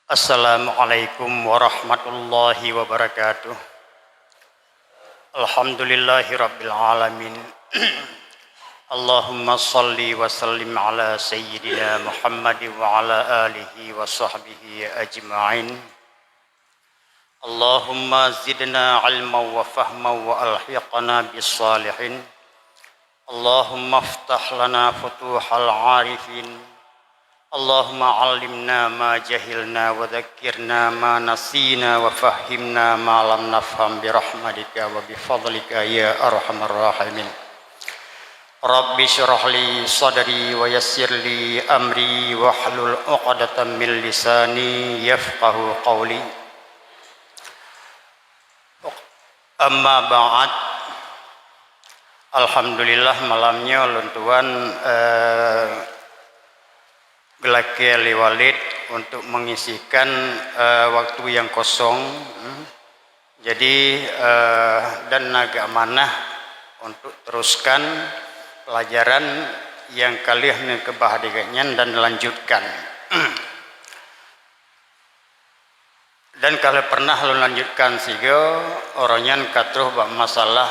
Assalamualaikum warahmatullahi wabarakatuh. Alhamdulillahi rabbil alamin. Allahumma salli wa sallim ala sayyidina Muhammad wa ala alihi wa sahbihi ajma'in. Allahumma zidna ilma wa fahma wa alhiqna bis salihin. Allahumma aftah lana futuhal arifin. Allahumma alimna ma jahilna wa dzakirna ma nasina wa fahimna ma lam nafham bi rahmatika wa bi fadlika ya arhamar rahimin. Rabbi syrah li sadri wa yassir li amri wa hlul 'uqdatam min lisani yafqahu qawli. Amma ba'd. Alhamdulillah malamnya luntuan gelake liwalid untuk mengisikan waktu yang kosong. Jadi dan naga amanah untuk teruskan pelajaran yang kalian kebahagiaan dan lanjutkan. Dan kalau pernah lo lanjutkan sigo orangnya katruh bak masalah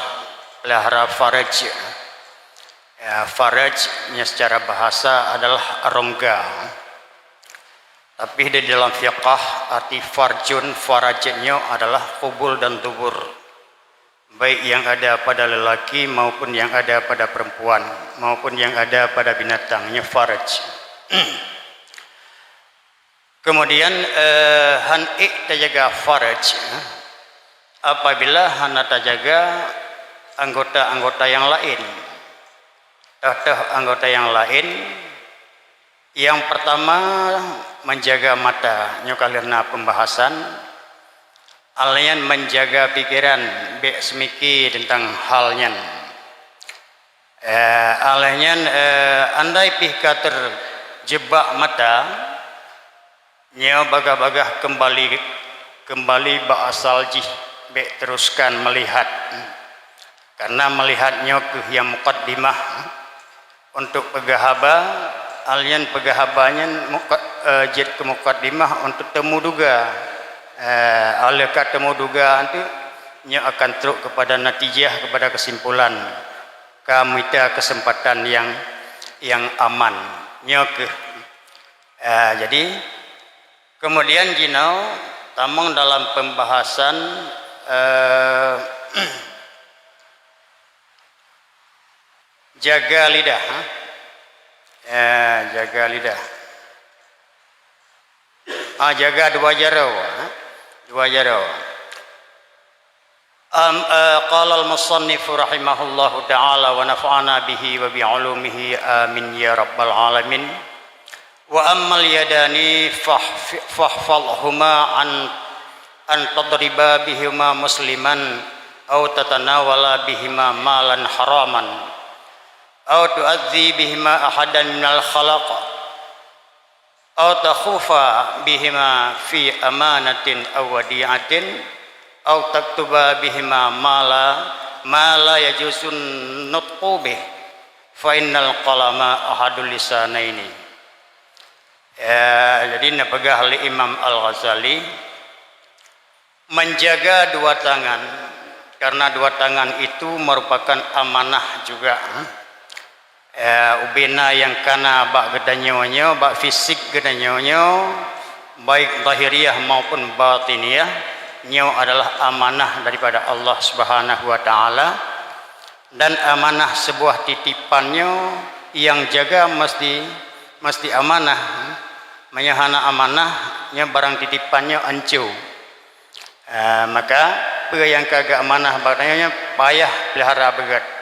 pelihara faraj. Ya, farajnya secara bahasa adalah rongga. Tapi di dalam fiqh arti farjun farajnya adalah kubul dan dubur. Baik yang ada pada lelaki maupun yang ada pada perempuan maupun yang ada pada binatangnya faraj. Kemudian han'i terjaga faraj apabila hana terjaga anggota-anggota yang lain. Anggota yang lain, yang pertama menjaga mata, karena pembahasan alian menjaga pikiran bek semiki tentang halnya. Alian andai pihak terjebak mata, nyo bagah-bagah kembali ba asal jih bek teruskan melihat, karena melihatnya ke yang muqaddimah. Untuk pegahaba, alian pegahabanya jid ke muqaddimah untuk temu duga. Oleh kata temu duga nanti nya akan teruk kepada natijah, kepada kesimpulan. Kamita kesempatan yang aman. Nya ke jadi kemudian jinau tamang dalam pembahasan jaga lidah, jaga lidah. Jaga dua jarau. Qala al-musannif rahimahullahu ta'ala wa nafa'ana bihi wa bi'ulumihi amin ya rabbal alamin. Wa ammal yadani fahfalhuma an tadriba bihima musliman aw tatanawala bihima malan haraman aw tu'adzi bihima ahadan minal khalaq aw takhufa bihima fi amanatin aw wadi'atin aw taktuba bihima ma la yajusun nutqu bih fa innal qalama ahadul lisanaini. Jadi napegah oleh Imam Al-Ghazali menjaga dua tangan, karena dua tangan itu merupakan amanah juga. Ubina yang kana bak gedanyonyo, bak fisik gedanyonyo, baik zahiriyah maupun batiniyah, nyo adalah amanah daripada Allah Subhanahu wa taala, dan amanah sebuah titipannya yang jaga mesti amanah. Menyahana amanahnya barang titipannya ancu. Maka yang kagak amanah barangnya payah pelihara begat.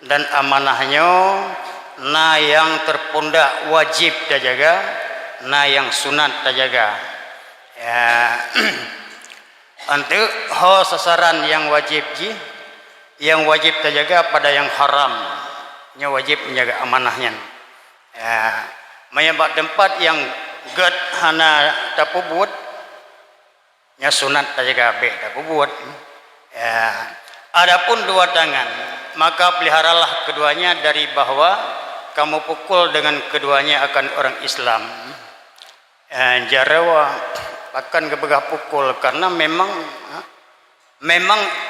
Dan amanahnya na yang terpundak wajib terjaga, na yang sunat terjaga. Untuk sasaran yang wajib terjaga pada yang haram, nya wajib menjaga amanahnya. Menyebab tempat yang ged hana tapubut, nya sunat terjaga be tapubut. Adapun dua tangan, maka peliharalah keduanya dari bahwa kamu pukul dengan keduanya akan orang Islam. Jarawa akan kebegah pukul karena memang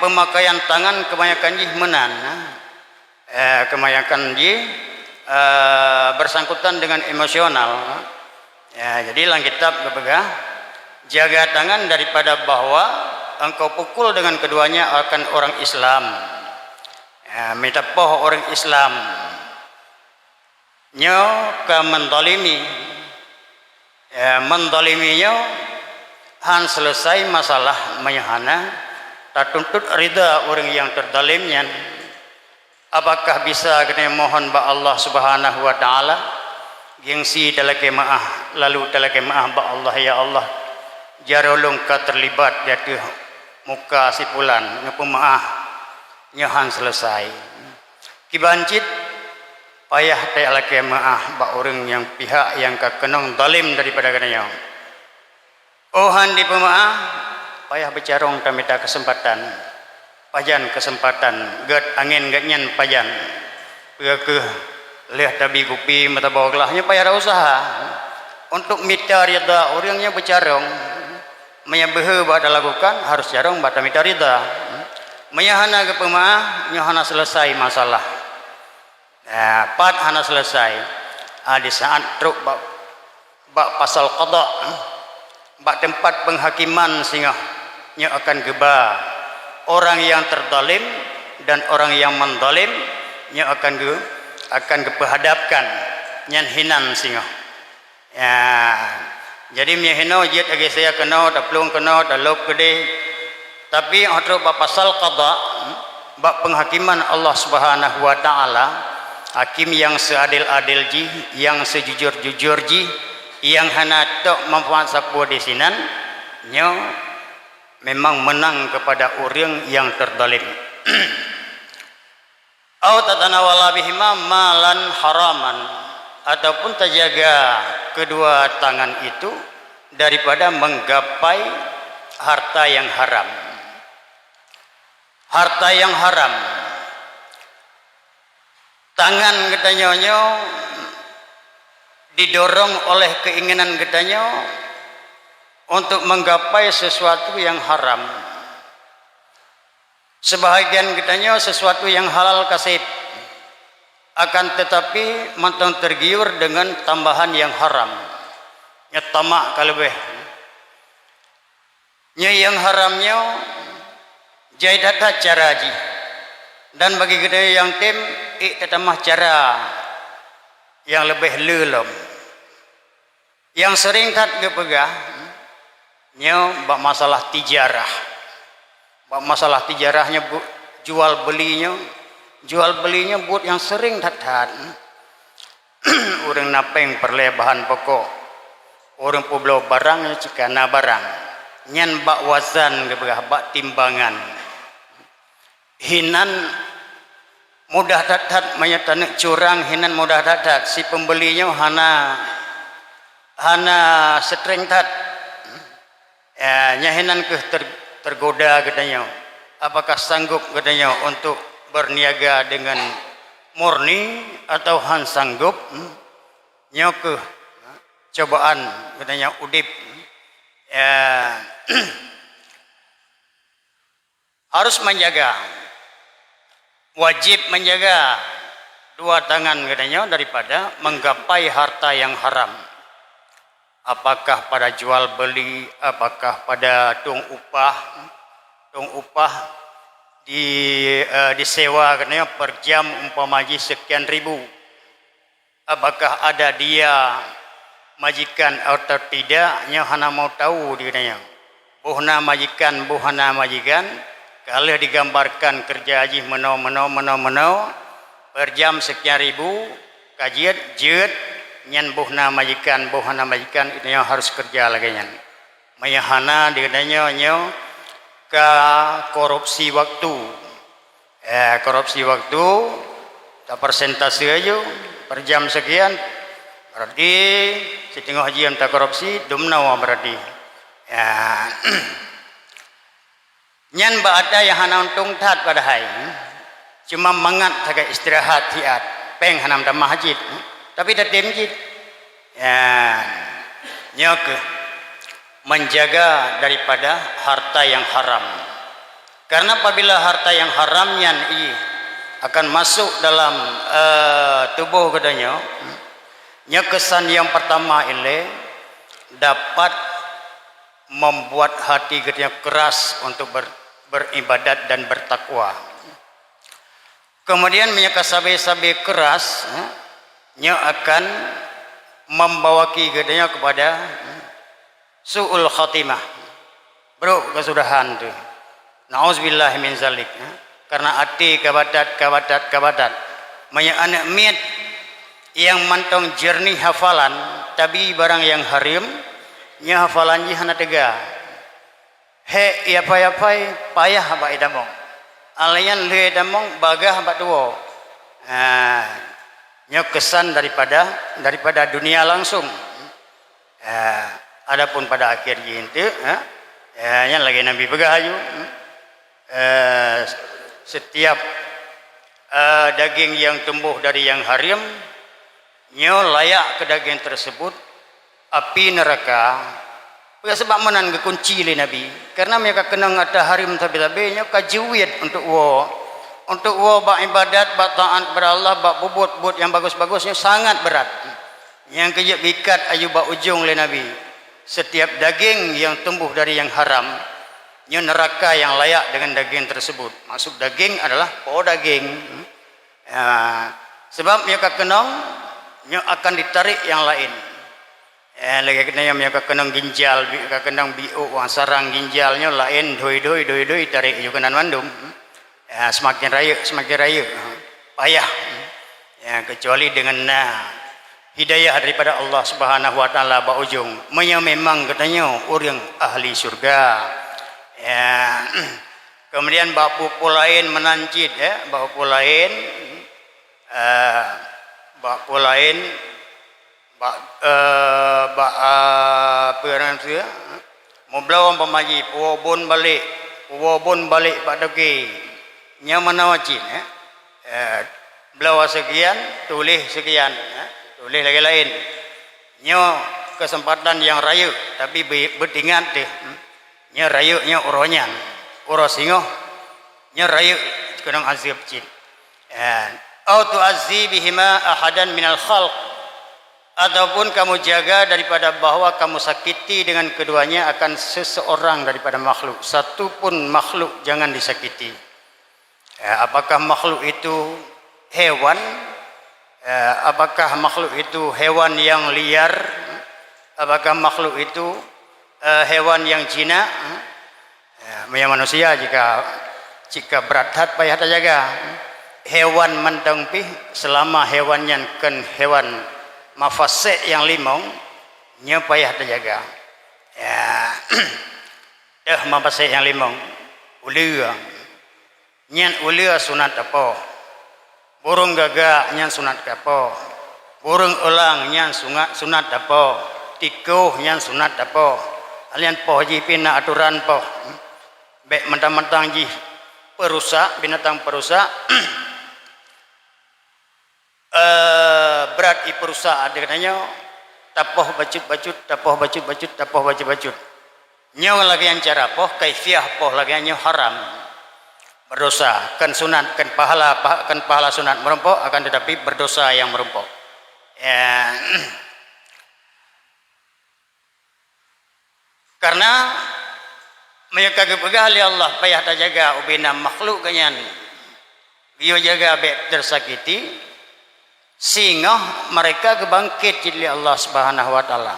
pemakaian tangan kebanyakan ji menan kebanyakan ji bersangkutan dengan emosional jadi lang kitab kebegah jaga tangan daripada bahwa engkau pukul dengan keduanya akan orang Islam minta poh orang Islam nyo ka mendolimi mendoliminya han selesai masalah mayahana tak tuntut rida orang yang terdalimnya apakah bisa kena mohon ba Allah Subhanahu wa taala gengsi dalake maah lalu dalake maah ba Allah ya Allah jarolong ka terlibat jatuh muka sipulan ngapa maah nyahan selesai kibancit payah teh alake maah ba orang yang pihak yang kakenong zalim daripada kananya ohan di pemaah payah bercarong tamita kesempatan pajan kesempatan gad angin gadnyan pajan ke lihat tabi kupi mata bawaglahnya payah usaha untuk mita rida orangnya bercarong menyabehe bada lakukan harus carong bata mita rida menyahana ke pemaah nyahana selesai masalah pat hana selesai di saat truk bak pasal qada bak tempat penghakiman sehingga nya akan geba orang yang terdalim dan orang yang mendalim nya akan kepehadapkan nyan hinan sehingga jadi nya hino jet age saya kena daplung kena dalop gede tapi atro bak pasal qada bak penghakiman Allah Subhanahu wa taala hakim yang seadil-adil ji yang sejujur-jujur ji yang hana tok manfaat sapu di sinan nyo memang menang kepada orang yang terdalim au tatanawala bihima malan haraman ataupun terjaga kedua tangan itu daripada menggapai harta yang haram tangan katanya didorong oleh keinginan katanya untuk menggapai sesuatu yang haram sebahagian katanya sesuatu yang halal kasih akan tetapi mantang tergiur dengan tambahan yang haram ya tamak kalebeh nya yang haramnya jaidata caraji dan bagi kita yang tim iktatamah cara yang lebih lelom yang sering kat kepegah nya bak masalah tijarahnya jual belinya buat yang sering tat orang napeng perle bahan pokok orang pulau barang cikana barang nyan bak wazan kepegah bak timbangan hinan mudah tat menyatanek curang hinan mudah tat si pembelinya hana streng tat nyahinan ke tergoda katanya apakah sanggup katanya untuk berniaga dengan murni atau han sanggup nyoke cobaan katanya udip harus menjaga wajib menjaga dua tangan katanya daripada menggapai harta yang haram apakah pada jual beli apakah pada tung upah disewa katanya per jam umpamaji sekian ribu apakah ada dia majikan atau tidak nya hana mau tahu dia buhna majikan kalau digambarkan kerja haji meno per jam sekian ribu kajian jet nyan buhna majikan itu yang harus kerja lagi nyan mayahana dikenanya nyo ke korupsi waktu tak persentase aja per jam sekian berarti setengah hajian tak korupsi dumnawa berarti nyan ba ada yang hana untung tat pada hai cuma mangat saga istirahat hiat peng hanam damah hajit tapi dah demjit nyok menjaga daripada harta yang haram. Karena apabila harta yang haramnya akan masuk dalam tubuh katanya, kesan yang pertama ini dapat membuat hati katanya keras untuk beribadat dan bertakwa. Kemudian sabe-sabe keras akan membawa katanya kepada su'ul khatimah, bro, kesudahan tu. Nauzubillah min zalik. Karena hati kabadat anak miat yang mantong jernih hafalan, tapi barang yang harim hafalan hana tega. He ia payah ba idamong. Alayan le damong bagah ba tuwo. Kesan daripada dunia langsung. Adapun pada akhir itu yang lagi Nabi begahayu setiap daging yang tumbuh dari yang haram layak ke daging tersebut api neraka. Sebab menan ke kunci le Nabi, karena mereka kenang ada harim tapi nya kajuwit untuk ba ibadat, ba taat kepada Allah, ba bubut yang bagus-bagusnya sangat berat. Yang kejep bikat ayu ba ujung le Nabi. Setiap daging yang tumbuh dari yang haram, neraka yang layak dengan daging tersebut. Maksud daging adalah daging. Sebab mereka kenang akan ditarik yang lain. Lagi kena yang mereka kenang ginjal, mereka kenang biuk, sarang ginjalnya lain, doi tarik juga nan mandum. Semakin raya, payah. Kecuali dengan hidayah daripada Allah Subhanahu wa taala ba ujung. Memang katanya orang ahli surga. Kemudian bapu lain menancit bapu lain mau belawang pemaji puwabon balik pak doki nyaman wajib belawa sekian tulis sekian tulis lagi lain kesempatan yang raya tapi bertingat deh raya uronyan uro singo raya kenang azib cin au tu'azibihima ahadan minal khalq, ataupun kamu jaga daripada bahwa kamu sakiti dengan keduanya akan seseorang daripada makhluk. Satu pun makhluk jangan disakiti. Apakah makhluk itu hewan? Apakah makhluk itu hewan yang liar? Apakah makhluk itu hewan yang jina? Manusia jika berat hat payah terjaga. Hewan mendengpih selama hewannya kan hewan mafasik yang limong payah terjaga. Mafasik yang limong ulia sunat apa, burung gagak nyan sunat apa, burung elang nyan sunat apa, tikuh nyan sunat apa. Alian poh ji pina aturan poh bek mentang-mentang ji perusak, binatang perusak berat perusak ada katanya tapoh bacut nyaw lagi yang cara poh kaifiah poh lagi yang haram berdosa kan sunat kan pahala sunat merumpok akan tetapi berdosa yang merumpok. Karena mereka kepegali Allah payah tak jaga ubina makhluk kanyan bio jaga bek tersakiti sehingga mereka kebangkit jadi Allah Subhanahu wa taala.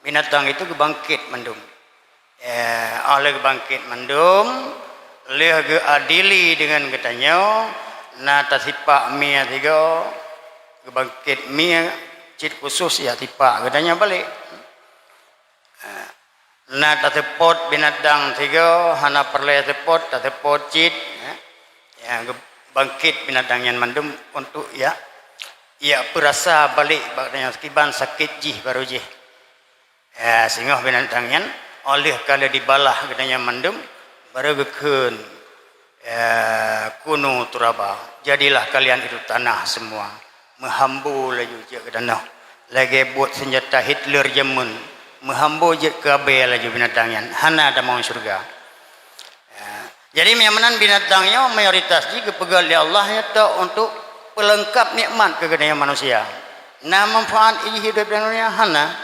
Binatang itu kebangkit mendum. Oleh kebangkit mendum leh ge adili dengan katanya na tasipa mia tiga kebangkit mia cit khusus ya tipa katanya balik. Na tatepot binatang tiga hana perle tepot tatepot cit bangkit binatang yang mandum untuk perasa balik baknya sekiban sakit jih baru jih sehingga binatang yang oleh kalau dibalah katanya mandum baru gekun kuno turaba jadilah kalian itu tanah semua mehambul lagi je katanya lagi buat senjata Hitler Jerman Menghambo je kabel aja binatangnya. Hana ada mau surga. Jadi memang binatangnya mayoritas juga pegal di Allah ya untuk pelengkap nikmat kegadaian manusia. Nah manfaat ini hidup dunia hana.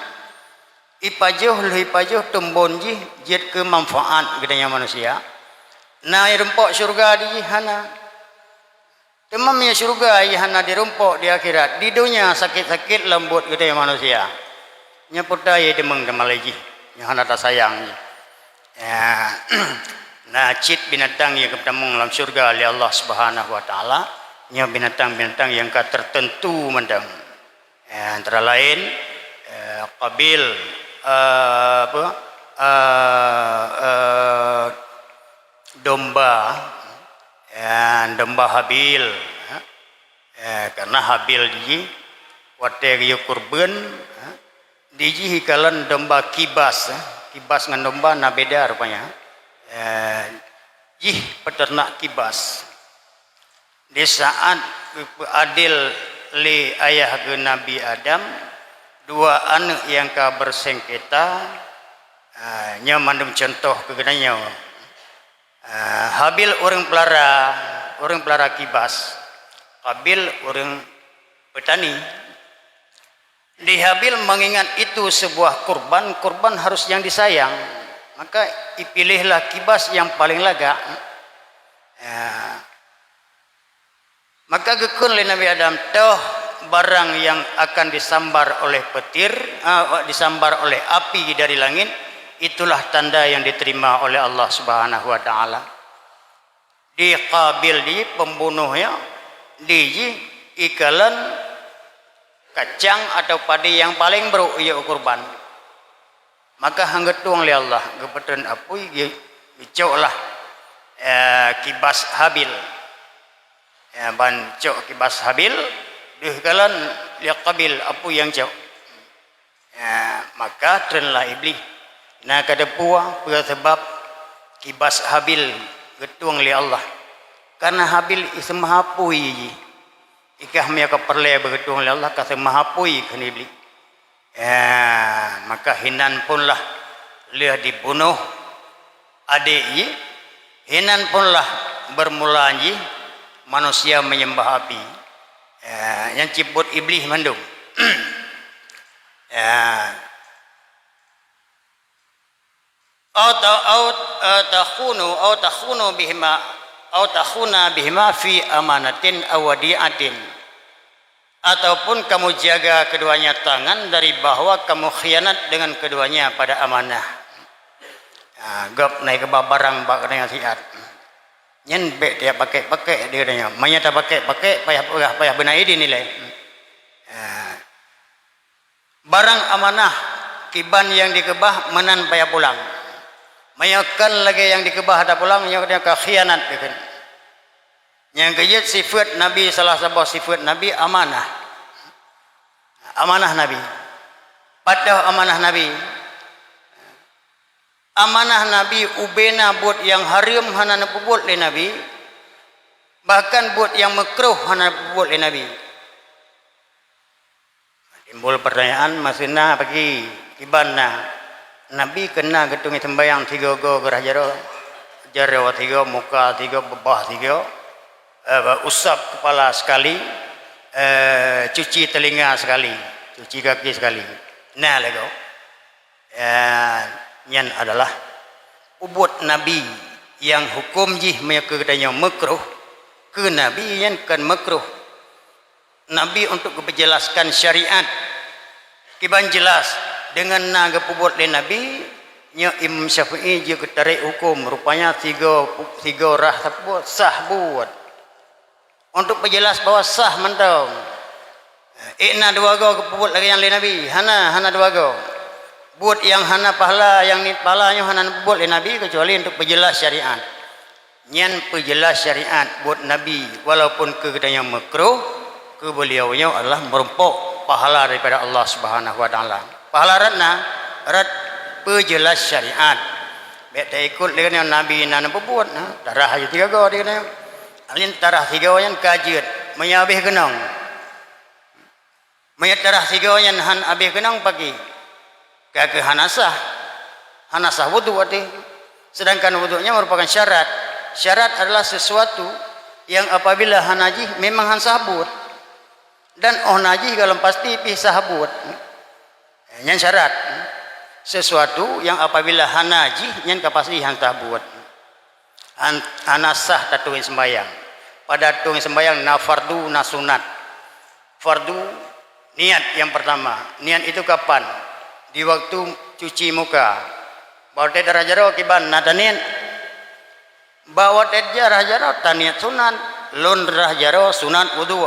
Ipajuh tembon ji jet ke manfaat kegadaian manusia. Nah rempok surga di hana. Temamnya surga hana dirempok di akhirat. Di dunia sakit-sakit lembut kegadaian manusia. Nya putaya demeng demalaji. Nya hana tak sayang. Ya. Nah, cit binatang yang ketemu dalam surga oleh Allah Subhanahu wa taala, nya binatang-binatang yang tertentu mendang. Antara lain Qabil domba domba Habil. Karena Habil di wateri kurban diji hikalan domba kibas. Kibas dengan domba na beda rupanya. Peternak kibas di saat adil li ayah ke Nabi Adam dua anak yang ka bersengketa nya mandum contoh kegenanya Habil orang pelara kibas, Qabil orang petani. Di Habil mengingat itu sebuah kurban harus yang disayang. Maka dipilihlah kibas yang paling laga. Maka gekun oleh Nabi Adam toh barang yang akan disambar oleh petir, disambar oleh api dari langit, itulah tanda yang diterima oleh Allah Subhanahu wa taala. Di Qabil di pembunuhnya di ikalan kacang atau padi yang paling baru ia kurban. Maka hanggat tuang li Allah kebetulan apui cok lah kibas Habil ban cok kibas Habil dihkalan li Qabil apu yang cok maka trenlah iblis nah kada puah sebab kibas Habil getuang li Allah karena Habil isem hapui ikah mia keperle begetuang li Allah kasem hapui kan iblis. Maka hinan punlah liah dibunuh adik hinan punlah bermula manusia menyembah api yang ciput iblis mandung. takhuna bihima fi amanatin awadiatin ataupun kamu jaga keduanya tangan dari bahwa kamu khianat dengan keduanya pada amanah. Gap naik ke barang bak dengan siat. Nyen be dia pakai dia katanya. Manya tak pakai payah benar ini nilai. Barang amanah kiban yang dikebah menan payah pulang. Mayakan lagi yang dikebah ada pulang nya dia khianat gitu. Yang kejut sifat Nabi salah satu sifat Nabi amanah Nabi pada amanah Nabi ubena buat yang haram hana buat le Nabi bahkan buat yang makruh hana buat le Nabi. Timbul pertanyaan masina bagi ibana Nabi kena getung sembayang 3 go gerah jaro 3 muka 3 bebah 3 usap kepala sekali, cuci telinga sekali, cuci kaki sekali. Nah lego, yang adalah ubud Nabi yang hukum jih mereka katanya makruh, ke Nabi yang kan makruh. Nabi untuk menjelaskan syariat, kiban jelas dengan naga ubud le Nabi. Nya Imam Syafi'i juga tarik hukum rupanya 3 rah sah buat. Untuk berjelas bahwa sah mentong. Ikna 2 go kepuput lagi yang lain Nabi. Hana 2 go. Buat yang hana pahala, yang ni pahalanya hana buat oleh Nabi kecuali untuk berjelas syariat. Nyan berjelas syariat buat Nabi walaupun keadaan yang makruh, ke beliaunya adalah merempok pahala daripada Allah Subhanahu wa taala. Pahala rat berjelas syariat. Baik tak ikut dengan Nabi nana berbuat darah aja 3 go dia kena. Alin tarah 3 yang kajut menyabih kenang. Mayat tarah 3 yang han abih kenang pagi. ke hanasah. Hanasah wudu arti. Sedangkan wudunya merupakan syarat. Syarat adalah sesuatu yang apabila hanaji memang han sabut. Dan naji kalau pasti pisah sabut. Yang syarat. Sesuatu yang apabila hanaji yang pasti han sabut. Hanasah tatuin sembayang. Pada tuing sembayang na fardu na sunat. Fardu niat yang pertama. Niat itu kapan? Di waktu cuci muka. Bawa darah jaro kiban nada niat. Bawa darah jaro taniat sunat. Lun darah jaro sunat wudu.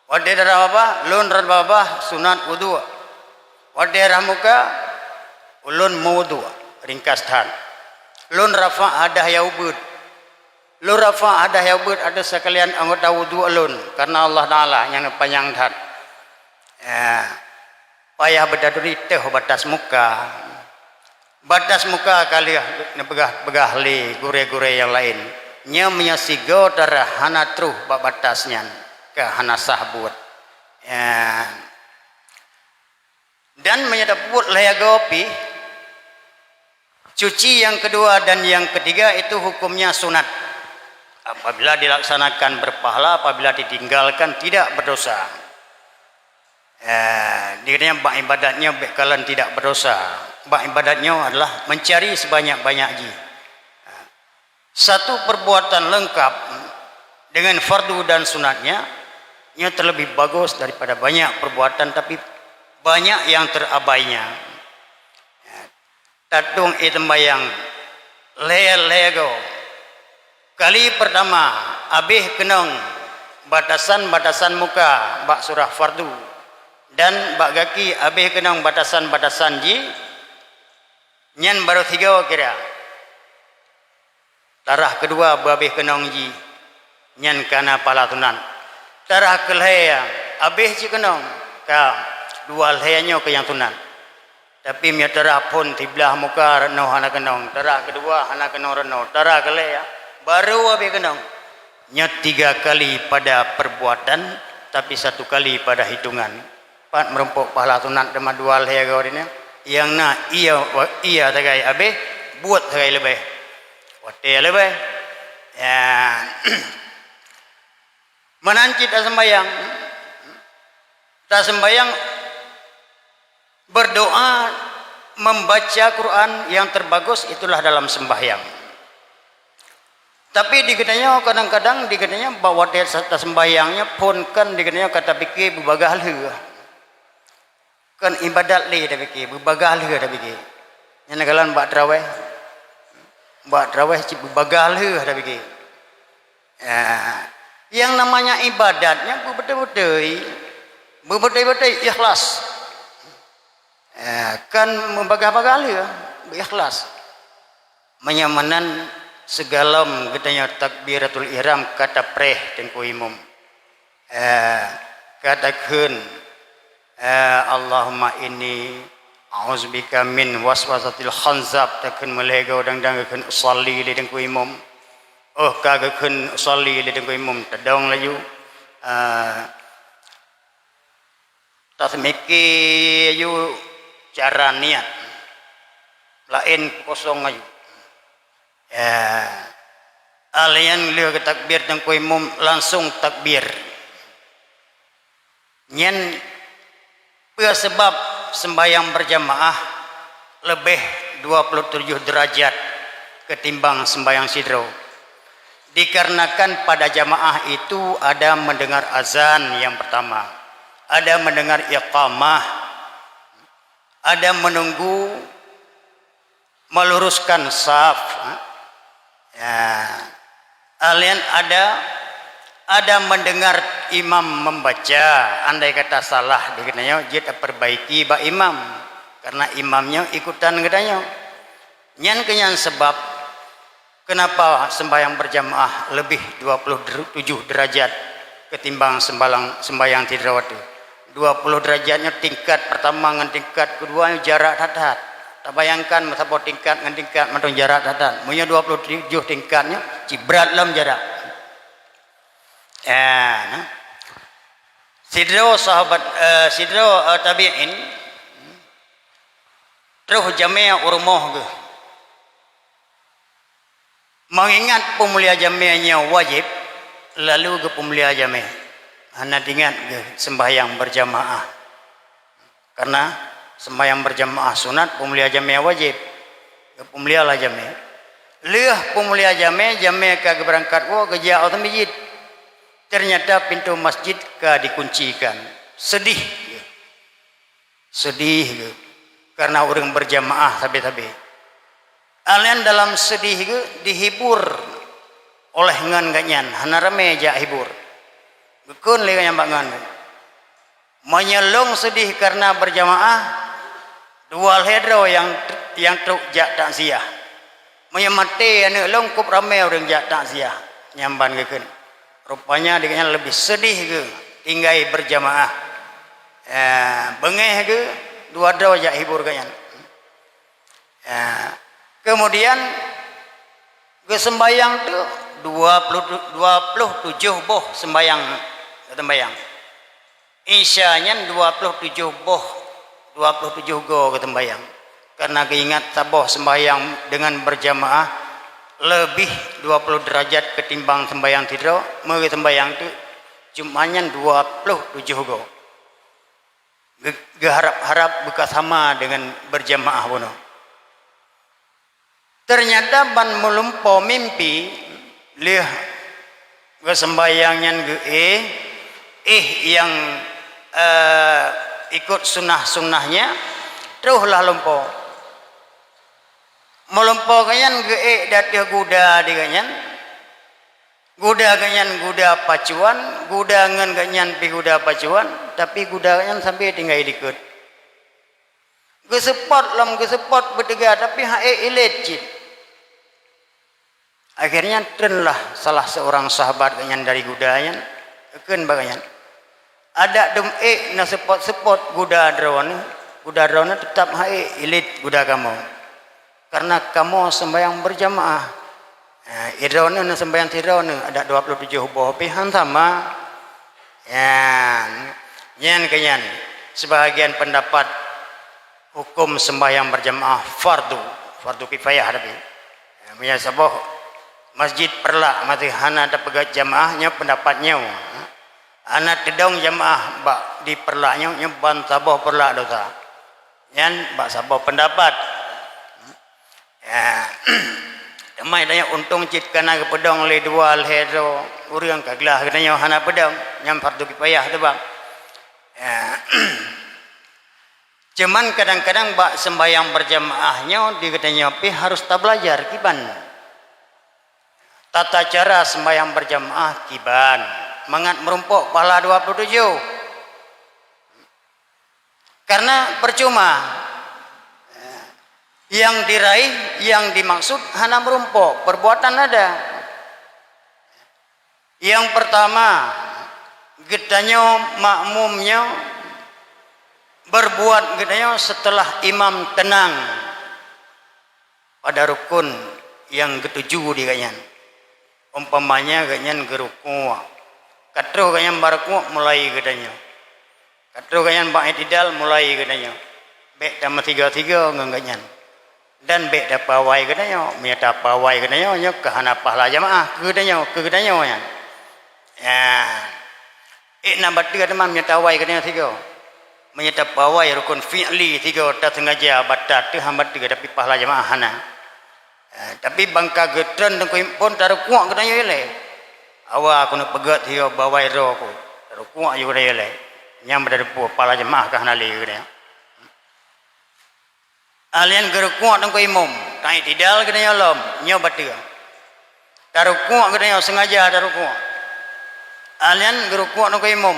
Wade darah apa? Lun darah baba sunat wudu. Wade darah muka ulun wudu. Ringkas tan. Lun rafa ada yaubud. Lun rafa ada yaubud ada sekalian anggota wudu alun karena Allah Taala yang panjang tan. Payah berdaduri teh batas muka. Batas muka kali begah li gure-gure yang lain. Nya menyasigo darah hana truh batasnya ke hana sahbut. Dan menyedaput layagopi. Cuci yang kedua dan yang ketiga itu hukumnya sunat. Apabila dilaksanakan berpahala, apabila ditinggalkan tidak berdosa. Dikatanya bak ibadatnya bekalan tidak berdosa. Bak ibadatnya adalah mencari sebanyak-banyak satu perbuatan lengkap dengan fardu dan sunatnya nya terlebih bagus daripada banyak perbuatan tapi banyak yang terabainya. Tatung itembayang lego kali pertama abih kenong batasan-batasan muka bak surah fardu dan bak gaki abih kenong batasan-batasan ji nyan baru 3 kira. Tarah kedua babih kenong ji nyan kana palatunan. Tarah kelaya abih ji kenong ka dua lehanyo ke yang tunan. Tapi mia tarah pun tiblah muka reno hana kenong. Tarah kedua hana kenong reno. Tarah kelaya baru abih kenong. Nya 3 kali pada perbuatan tapi 1 kali pada hitungan. Pat merumpuk palatunan tema dua lehaya gawadinya. Yang na iya tagai abe buat tagai lebih wate lebih menancit tak sembayang berdoa membaca Quran yang terbagus itulah dalam sembahyang. Tapi dikatanya kadang-kadang dikatanya bahwa tak sembahyangnya pun kan dikatanya kata pikir berbagai hal kan ibadat le dah fikir berbagal ke dah fikir yang nagalan buat tarawih cip berbagal ke dah fikir yang namanya ibadatnya betul-betul ikhlas kan membagal-bagal ke ikhlas menyamanan segala katanya takbiratul ihram kata preh tengku imam katakan Allahumma inni a'udzubika min waswasatil khanzab takun melega dang kan usalli li dengku imam kagakeun usalli li dengku imam tadong layu tasmiki ayu cara niat lain kosong ayu alian lieu ke takbir dengku imam langsung takbir nyen sebab sembahyang berjamaah lebih 27 derajat ketimbang sembahyang sidro. Dikarenakan pada jamaah itu ada mendengar azan yang pertama, ada mendengar iqamah, ada menunggu meluruskan saf. Alian ada mendengar imam membaca, andai kata salah dikatanya kita perbaiki ba imam karena imamnya ikutan katanya. Nyan kenyan sebab kenapa sembahyang berjamaah lebih 27 derajat ketimbang sembahyang tidrawati. 20 derajatnya tingkat pertama dengan tingkat kedua jarak datat. Tak bayangkan betapa tingkat dengan tingkat macam jarak datat. Punya 27 tingkatnya cibrat dalam jarak. Sidro sahabat sidro tabi'in terus jamiah urmoh ke mengingat pemulia jamiahnya wajib lalu ke pemulia jamiah hana ingat ke sembahyang berjamaah karena sembahyang berjamaah sunat pemulia jamiah wajib ke pemulia lah jamiah liah pemulia jamiah ke berangkat ke jauh masjid ternyata pintu masjid ke dikuncikan sedih karena orang berjamaah tabi-tabi alian dalam sedih ke dihibur oleh ngan ganyan hana rame jak hibur gekun le ganyan bangan menyelong sedih karena berjamaah dua hedro yang truk jak takziah menyemate ane longkup rame orang jak takziah nyamban gekun rupanya dengan lebih sedih ke tinggai berjamaah bengeh ke dua dro jak hibur ganyan kemudian ke sembayang tu 27 boh sembayang isyanya 27 boh 27 go ke tembayang karena keingat taboh sembayang dengan berjamaah lebih 20 derajat ketimbang sembayang tidur maka sembayang tu jumanya 27 go harap buka sama dengan berjamaah bono ternyata ban melumpo mimpi liah kesembayangnya yang ikut sunnahnya teruslah lumpo melumpo kanyan datih guda di kanyan guda pacuan guda ngan kanyan pi guda pacuan tapi guda kanyan sampai tinggal ikut gesepot bertiga tapi ilecit akhirnya trenlah salah seorang sahabat kanyan dari gudanya ken baganyan ada na sepot guda drone tetap ilit guda kamu karena kamu sembahyang berjamaah idrone na sembahyang tidrone ada 27 boh pihan sama yan kanyan sebagian pendapat hukum sembahyang berjamaah fardu kifayah tapi menyasabah masjid perla mati hana ada pegat jamaahnya pendapatnya anak tedong jamaah bak di perlaknya nyeban sabah perla dosa yan bak sabah pendapat damai daya untung cit kana ke pedong le dua hedro urang kaglah katanya hana pedong nyam fardu kifayah tu bang cuman kadang-kadang bak sembahyang berjamaahnya dikatanya pi harus tak belajar kiban tata cara sembahyang berjamaah kiban mengat merumpuk pahala 27 karena percuma yang diraih yang dimaksud hanya merumpuk perbuatan ada yang pertama gedanya makmumnya berbuat gedanya setelah imam tenang pada rukun yang ketujuh di kanyan umpamanya ganyan geruku katro ganyan baraku mulai gedanya katro ganyan ba'itidal mulai gedanya bek dama 3 nganganyan dan bek da pawai gedanya miata pawai gedanya nya kahana pahala jamaah gedanya yan number 3 teman miata pawai gedanya 3 miata pawai rukun fi'li 3 ta sengaja batat tu hambat 3 tapi pahala jamaah hana tapi bangka getren tengku pun taruh kuak katanya ile awak aku nak pegat dia bawai ro aku taruh kuak juga dia ile nyam pada depu pala jemaah kah nali katanya alian geru kuak tengku imam tai tidal katanya lom nyobat dia taruh kuak katanya sengaja taruh kuak alian geru kuak tengku imam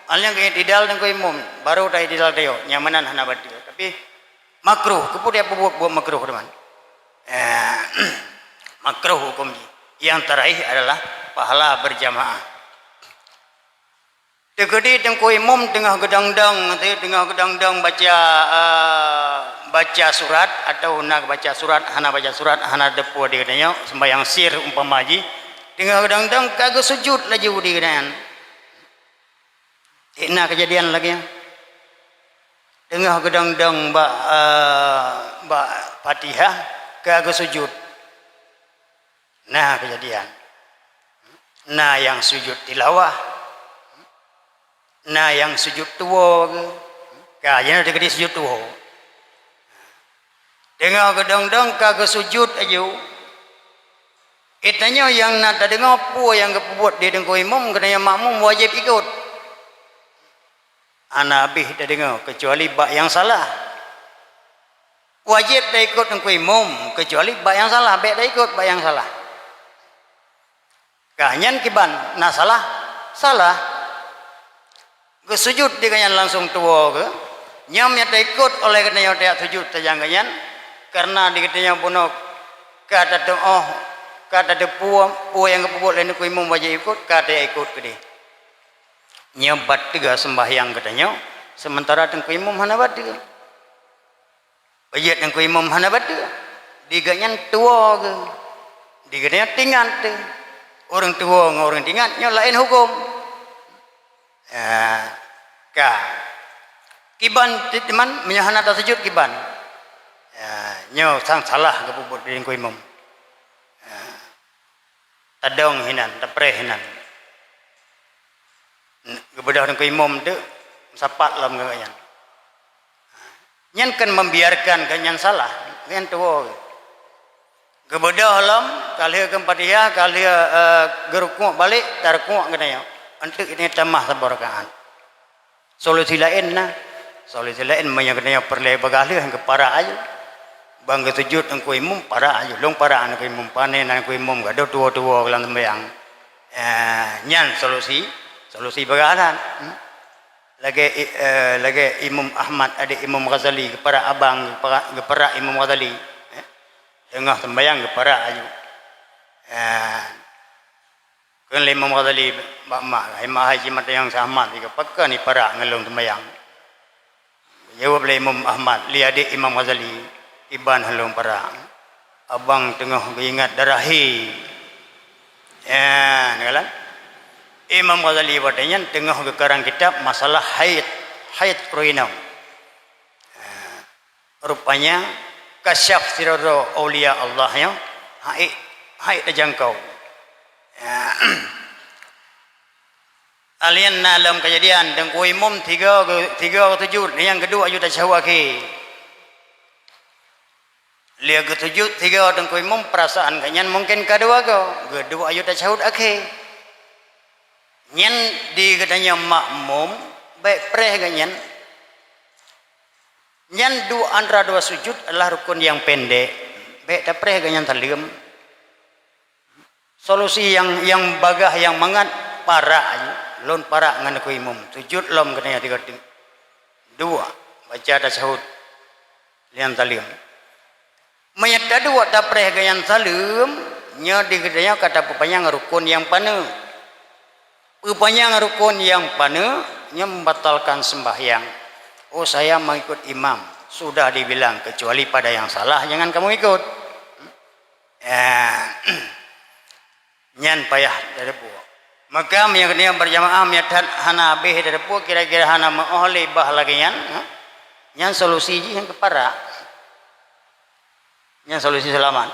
alian kayak tidal tengku imam baru tai tidal dia nyamanan hana bat dia tapi makruh kepu dia buat makruh teman makruh hukum yang terakhir adalah pahala berjamaah tegedi tengku imam tengah gedang-dang baca surat atau nak baca surat hana depu di katanya sembahyang sir umpamaji tengah gedang-dang kagak sujud lagi di katanya kejadian lagi Tengah gedang-dang ba Fatihah ke sujud. Nah kejadian. Nah yang sujud tilawah. Nah yang sujud tua ke. Kayaknya ada ke sujud tua. Tengah gedang-dang ke sujud aja. Itanya yang nak dengar apa yang kebuat dia dengan imam kena yang makmum wajib ikut. Anak habis dah dengar kecuali bak yang salah. Wajib dah ikut dengan imam kecuali bak yang salah, baik dah ikut bak yang salah. Kanyan kiban nak salah, salah. Ke sujud dia kanyan langsung tua ke. Nyam yang dah ikut oleh kena yang dah sujud tajang kanyan karena dia katanya punok kata doa kata de puang yang kebuat lain ku imam wajib ikut kata ikut ke dia nyebat tiga sembahyang katanya sementara tengku imam hana batu wajib tengku imam hana batu diganyan tua ke diganyan tinggal tu orang tua dengan orang tinggal nya lain hukum ka kiban teman menyahana tak sujud kiban nya sang salah kebuat tengku imam tadong hinan, tapre hinan. Kebedah dengan imam tu sapat lam kanyan. Nyan kan membiarkan kanyan salah, kanyan tua. Kebedah lam kali ke Fatihah, kali gerukuk balik, tarkuk katanya. Untuk ini tamah sabarkaan. Solusi lain nah. Solusi lain banyak katanya perle bagalih ke para ayu. Bangga sujud engkau imam para aja long para anak imam panen anak imam gak ada tua-tua kelang sembahyang nyan solusi bagalan lagi Imam Ahmad ada Imam Ghazali kepada abang kepada Imam Ghazali tengah sembahyang kepada aja kan Imam Ghazali mak haji mata yang sama jika pakai ni para ngelong sembahyang jawab Imam Ahmad lihat Imam Ghazali iban halong para abang tengah ingat darahi ngalan Imam Ghazali watanya tengah ke karang kitab masalah haid kroinam rupanya kasyaf sirro aulia Allah nya haid terjangkau alien dalam kejadian dan imam tiga sujud yang kedua ayu tasyawaki Lia ketujuh tiga orang ku imam perasaan kanyan mungkin kedua ayat tasyahud akhir. Nyan di katanya makmum baik preh kanyan. Nyan antara dua sujud adalah rukun yang pendek. Baik tak preh kanyan talim. Solusi yang bagah yang mangat para lon para ngan ku imam. Sujud lom katanya tiga dua baca tasyahud lian talim. Menyata dua dapreh gayan salim nya digedanya kata pupanya ngerukun yang pane pupanya ngerukun yang pane nya membatalkan sembahyang. Oh saya mengikut imam sudah dibilang kecuali pada yang salah jangan kamu ikut nyan payah dari buah maka yang berjamaah miatan hana beh dari buah kira-kira hana mohli bah lagi nyan solusi yang kepara yang solusi selamat.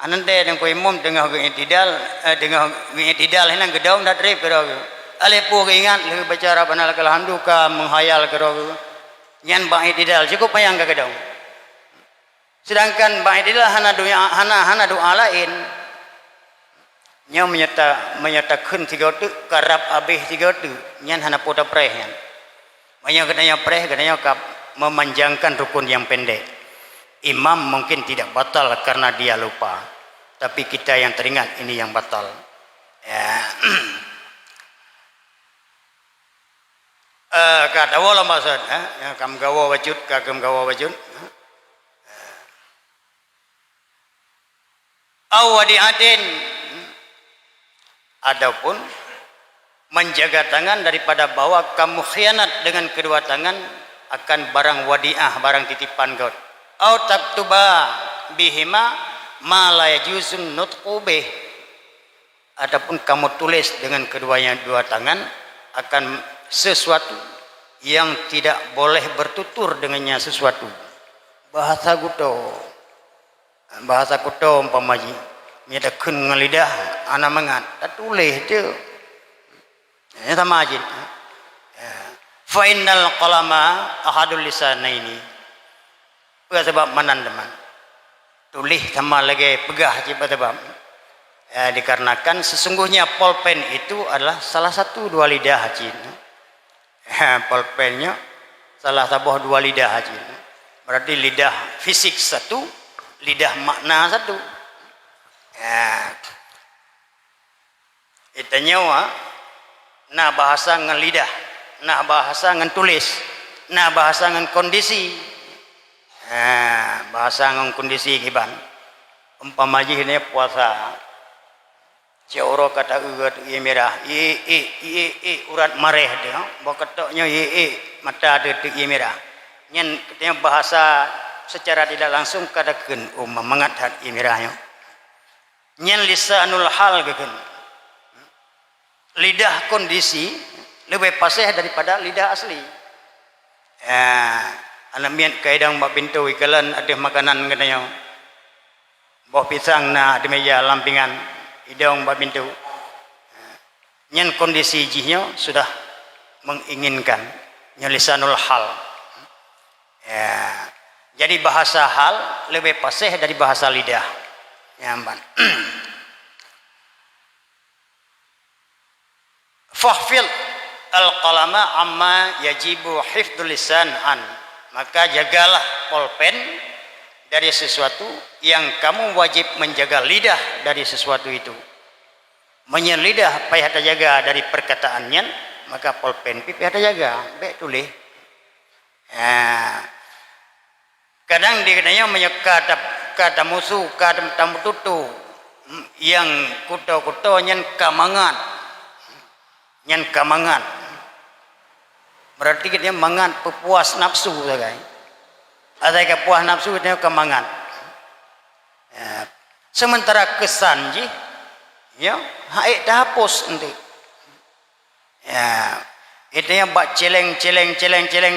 Anante dengan ku imam tengah i'tidal henang gedaung dah trip kero. Ale pu ingat le baca rabbana lakal hamdu ka menghayal kero. Nyan ba i'tidal cukup payang ka gedaung. Sedangkan ba i'tidal hana doa lain. Nya menyatakan tiga tu karab abih tiga tu nyan hana pota preh nyan. Banyak katanya preh katanya kap memanjangkan rukun yang pendek. Imam mungkin tidak batal karena dia lupa, tapi kita yang teringat ini yang batal. Kata wala maksud, kam gawa wajud, kagam gawa wajud. Awadiatin, adapun menjaga tangan daripada bawa kamu khianat dengan kedua tangan akan barang wadiah, barang titipan kau. Au taktuba bihima ma la yajuzun nutqu bih. Adapun kamu tulis dengan keduanya dua tangan akan sesuatu yang tidak boleh bertutur dengannya sesuatu. Bahasa kuto umpamaji ada kun ngelidah anak mengat tak tulis je ini sama aja. Fa innal qalama ahadul lisanaini sebab manandaman tulis sama lagi pegah je sebab dikarenakan sesungguhnya pulpen itu adalah salah satu dua lidah haji. Pulpennya salah satu dua lidah haji. Berarti lidah fisik satu, lidah makna satu. Itu nyawa, nah bahasa dengan lidah, nah bahasa dengan tulis, nah bahasa dengan kondisi. Bahasa dengan kondisi kiban. Umpama ini puasa. Coro kata urat merah, urat mareh dia, bokatoknya mata ada merah. Nyen katanya bahasa secara tidak langsung katakan mengat merahnya. Nyen lisanul hal gitu. Lidah kondisi lebih fasih daripada lidah asli. Alamian kaidang bak pintu ikalan ada makanan katanya. Buah pisang na di meja lampingan hidung bak pintu. Nyen kondisi jihnya sudah menginginkan nyen lisanul hal. Jadi bahasa hal lebih fasih dari bahasa lidah. Nyamban. Fahfil al-qalama amma yajibu hifdzul lisan an. Maka jagalah pulpen dari sesuatu yang kamu wajib menjaga lidah dari sesuatu itu. Menyen lidah payah terjaga dari perkataannya, maka pulpen payah terjaga. Baik tulis. Kadang dikatanya menyekat kata musuh kata tamu tutu yang kuto nyen kamangan berarti kita mangan pepuas nafsu sagai ada kepuas nafsu itu kamangan sementara kesan ji ya haik dah hapus nanti itu yang bak celeng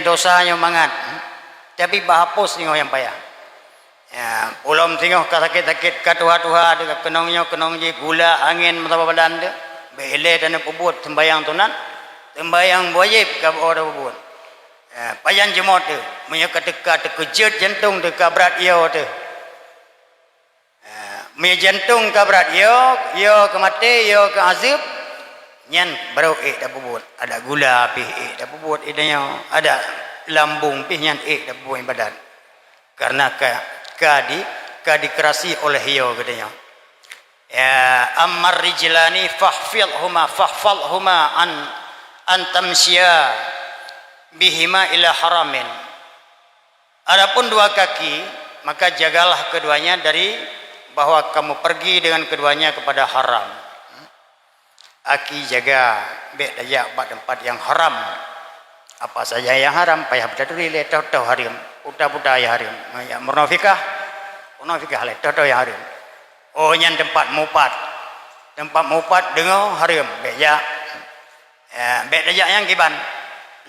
dosanya mangan tapi bahapus tengok yang payah. Ulam tengok sakit katuha-tuha dekat kenongnya je gula angin mata badan dia. Bele dan pebut sembayang tunan. Sembayang wajib ka ora pebut. Payan jemot tu, punya ketika terkejut jantung dekat berat ia tu. Punya jantung ke berat ia ke mati, ia ke azab. Nyan baru dah pebut. Ada gula pi dah pebut idanya ada lambung pihnya dah buang badan karena dikerasi oleh hiyo katanya ammar rijlani fahfalhuma an tamsya bihima ila haramin. Adapun dua kaki maka jagalah keduanya dari bahwa kamu pergi dengan keduanya kepada haram. Aki jaga bek dayak tempat yang haram. Apa saja yang haram payah berdiri le tahu haram buta ya haram ya munafikah le tahu yang haram nyan tempat mupat dengar haram beja bek dajak yang kiban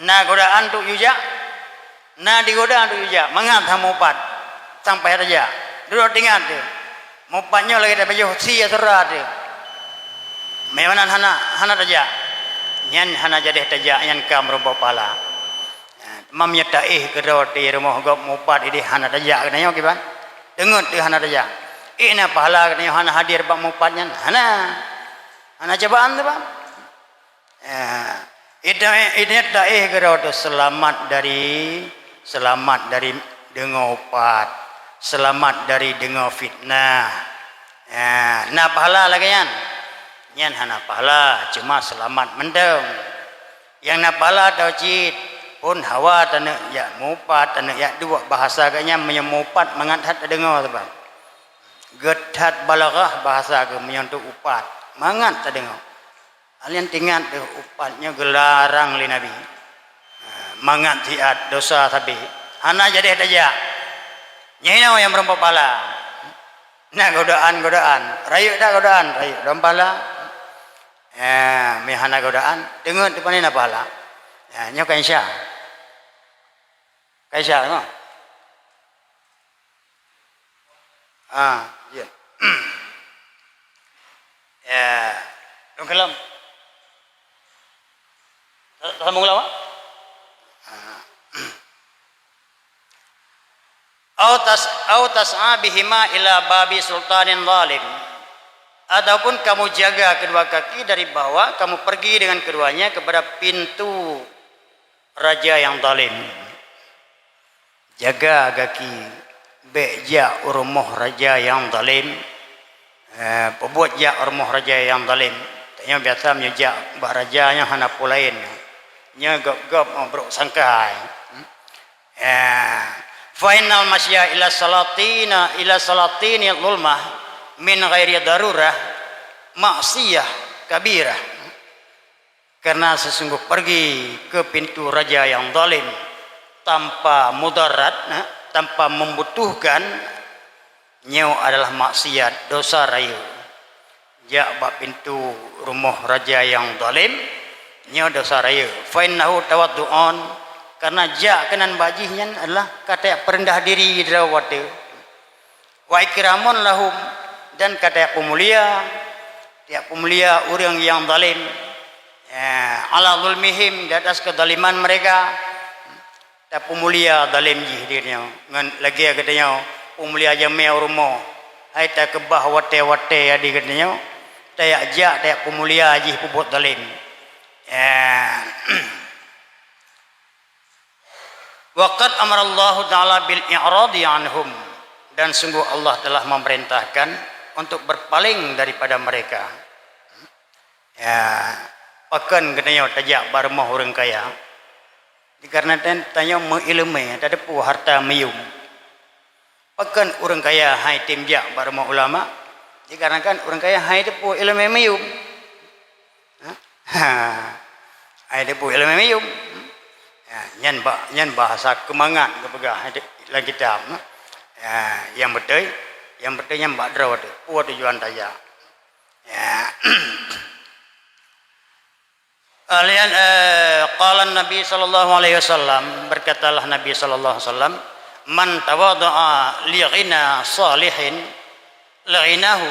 na godaan tu yuja na digoda tu yuja mangat ham mupat sampai raja dulu tinggal tu mupatnya lagi dah baju sia serah tu memang hana raja nyan hana jadi tajak yang kam robo pala mamnya taih kedoti rumah gop mupat ini hana tajak kenanya kiban dengut tu hana tajak na pahala kenanya hana hadir bak mupatnya hana cobaan tu bang ini taih kedoti selamat dari dengar upat selamat dari dengar fitnah na pahala lagi nyan hana pahala cuma selamat mendem yang na pahala tau cid pun hawa tanah ya mupat tanah ya dua bahasa kayaknya menyemupat mengathat dengar tu bang gethat balaghah bahasa ke menyentuh upat mangat terdengar alian tingat tu upatnya gelarang li nabi mangat tiat dosa tapi hana jadi tajak nyina yang berempat pala nah godaan rayu dompala mihana godaan dengar depan ni apa lah nyokan syah Kaisar no? Ya. Ya, dong kelam. Sambung lama? Au tas'a bihima ila babi sultanin zalim. Ataupun kamu jaga kedua kaki dari bawah, kamu pergi dengan keduanya kepada pintu raja yang zalim. Jaga kaki beja urmuh raja yang zalim. Pembuat ja urmuh raja yang zalim. Tanya biasa menyejak bah rajanya hana pulain. Nya gop-gop bro sangkai. Final masya ila salatini lulmah min ghairi darurah maksiyah kabirah, karena sesungguh pergi ke pintu raja yang zalim tanpa mudarat, tanpa membutuhkan nyawa adalah maksiat, dosa rayu. Ja bak pintu rumah raja yang zalim nyawa dosa rayu. Fa innahu tawaddu'un, karena ja kenan bajihnya adalah kata perendah diri drawate. Wa ikramun lahum, dan kata pemulia orang yang zalim ala zulmihim, di atas kezaliman mereka. Tak pemulia zalim ji dirinya ngan lagi katanya pemulia jamia urmo hai tak kebah wate-wate adi katanya tayak ja tayak pemulia ji pubut zalim. Waqad amara Allah taala bil i'radi anhum, dan sungguh Allah telah memerintahkan untuk berpaling daripada mereka. Ya, pakan katanya tajak barmah orang kaya. Dikarenakan tanya mengilmu, tak ada pu harta meyum. Pakan orang kaya hai timjak barmah ulama. Dikarenakan orang kaya hai tu pu ilmu meyum. Hai tu pu ilmu meyum. Nyan bahasa kemangat kepegah dalam kitab. Yang betul yang mbak draw tu puat tujuan daya. Alian qala Nabi sallallahu alaihi wasallam, berkatalah Nabi sallallahu alaihi wasallam, man tawaddaa li ghina salihin laghinahu,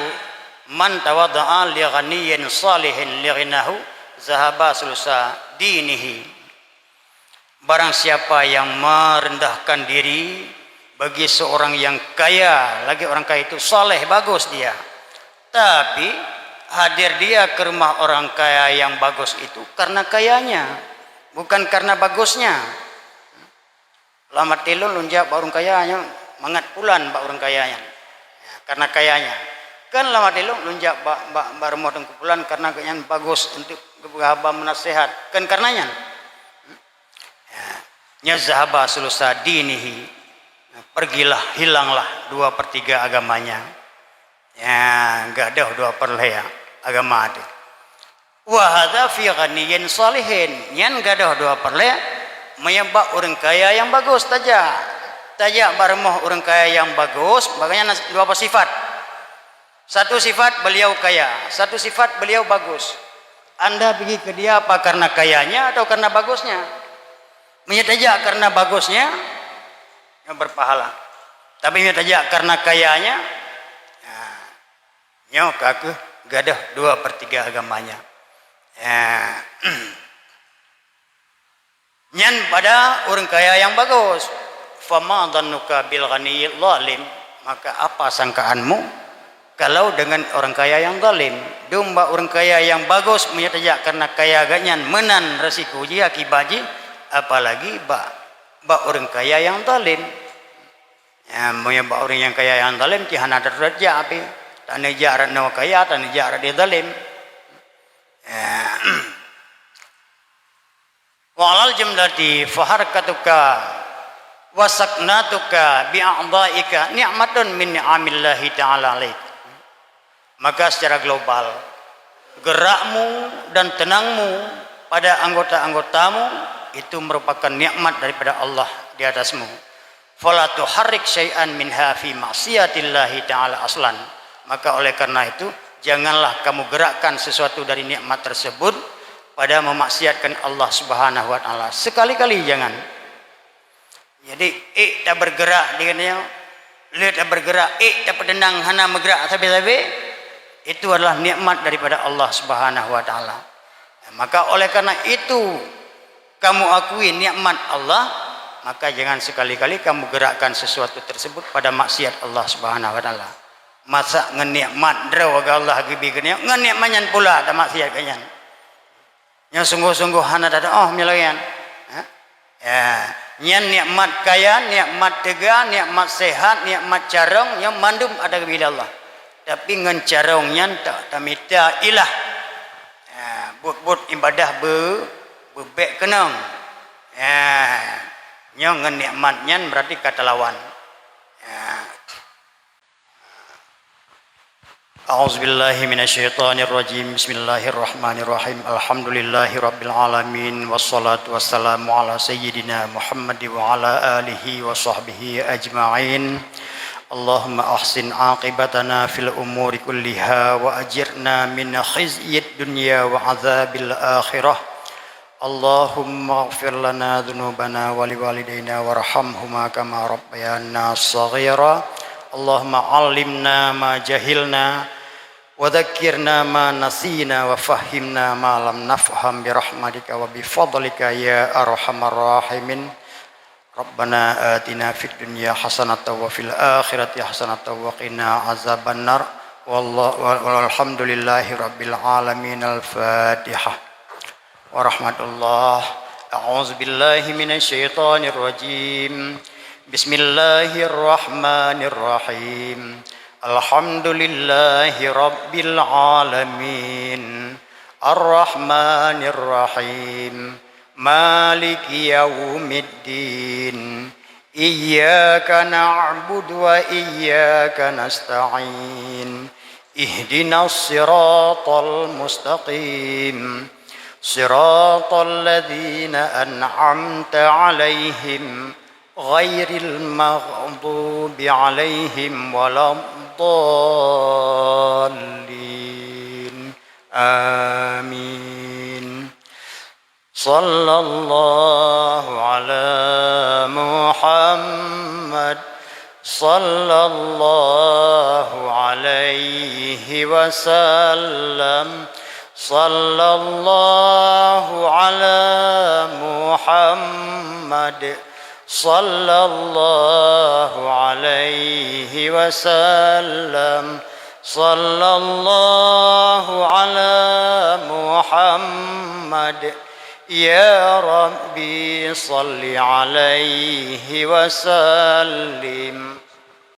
man tawaddaa li ghaniyin salihin laghinahu zahaba sulusa dinihi. Barang siapa yang merendahkan diri bagi seorang yang kaya, lagi orang kaya itu saleh, bagus dia, tapi hadir dia ke rumah orang kaya yang bagus itu karena kayanya, bukan karena bagusnya. Lama tilun lunjak orang kayanya, mangat pulan bak orang kayanya, karena kayanya. Kan lama tilun lunjak bak rumah orang pulan karena kayanya bagus untuk kebahaban menasihat, kan karenanya. Nya zahaba sulusa dinihi, pergilah, hilanglah 2/3 agamanya. Ya, enggak ada 2/3 agama itu. Wa hadza fi ghaniyin salihin, nyan enggak ada 2/3 menyebab orang kaya yang bagus tajak barmoh orang kaya yang bagus. Bagaimana dua sifat? Satu sifat beliau kaya, satu sifat beliau bagus. Anda pergi ke dia apa karena kayanya atau karena bagusnya? Menyetajak karena bagusnya yang berpahala, tapi menyetajak karena kayanya nyo kaku gadah 2/3 agamanya. Nyan pada orang kaya yang bagus. Fama dhannuka bil ghaniyil zalim, maka apa sangkaanmu kalau dengan orang kaya yang zalim? Domba orang kaya yang bagus menyetajak karena kaya ganyan menan resiko ji akibat ji, apalagi bak orang kaya yang zalim. Bak orang yang kaya yang zalim ki hana derajat api, tak nejar nawa kaya, tak nejar dia zalim. Walal jumlati faharkatuka wasaknatuka bi'a'dha'ika ni'matun min ni'amillahi ta'ala alaik. Maka secara global gerakmu dan tenangmu pada anggota-anggotamu itu merupakan nikmat daripada Allah di atasmu. Fala tuharrik syai'an minha fi ma'siyatillahi ta'ala aslan. Maka oleh karena itu janganlah kamu gerakkan sesuatu dari nikmat tersebut pada memaksiatkan Allah Subhanahu wa taala. Sekali-kali jangan. Jadi tak bergerak dia le tak bergerak, tak berdenang hana bergerak tapi itu adalah nikmat daripada Allah Subhanahu wa taala. Maka oleh karena itu kamu akui nikmat Allah, maka jangan sekali-kali kamu gerakkan sesuatu tersebut pada maksiat Allah Subhanahu wa taala. Masa ngenikmat draw Allah gibi gini ngenikmatnya pula ada maksiat kanyan. Yang sungguh-sungguh hana ada milayan. Ya, nyan nikmat kaya, nikmat tega, nikmat sehat, nikmat carong yang mandum ada kepada Allah. Tapi ngan carong nyan tak tamita ilah. Ya, but ibadah bebek kenang. Ya, nyong ngan nikmat nyan berarti kata lawan. Ya. A'udzubillahi minasyaitonirrajim. Bismillahirrahmanirrahim. Alhamdulillahi rabbil alamin wassalatu wassalamu ala sayyidina Muhammad wa ala alihi wa sahbihi ajma'in. Allahumma ahsin aqibatana fil umuri kulliha wa ajirna min khizyid dunya wa azabil akhirah. Allahumma ighfir lana dhunubana wa liwalidayna warhamhuma kama rabbayana shaghira. Allahumma 'allimna ma jahilna wa dzakkirna ma nasina wa fahhimna ma lam nafham bi rahmatika wa bi fadlika ya arhamar rahimin. Rabbana atina fid dunya hasanatan wa fil akhirati hasanatan wa qina azabannar. Walhamdulillahi rabbil alamin. Al-Fatihah. Wa rahmatullah. A'udzu billahi minasy syaithanir rajim. Bismillahirrahmanirrahim. Alhamdulillahi rabbil alamin. Ar-Rahmanir Rahim. Maliki yaumiddin. Iyyaka na'budu wa iyyaka nasta'in. Ihdinas siratal mustaqim. Siratal ladzina an'amta 'alaihim ghairil maghdubi 'alaihim waladdallin. Amin. Sallallahu ala Muhammad sallallahu alaihi wasallam. Sallallahu ala Muhammad sallallahu alaihi wasallam. Sallallahu ala Muhammad. Ya Rabbi salli alaihi wasallim.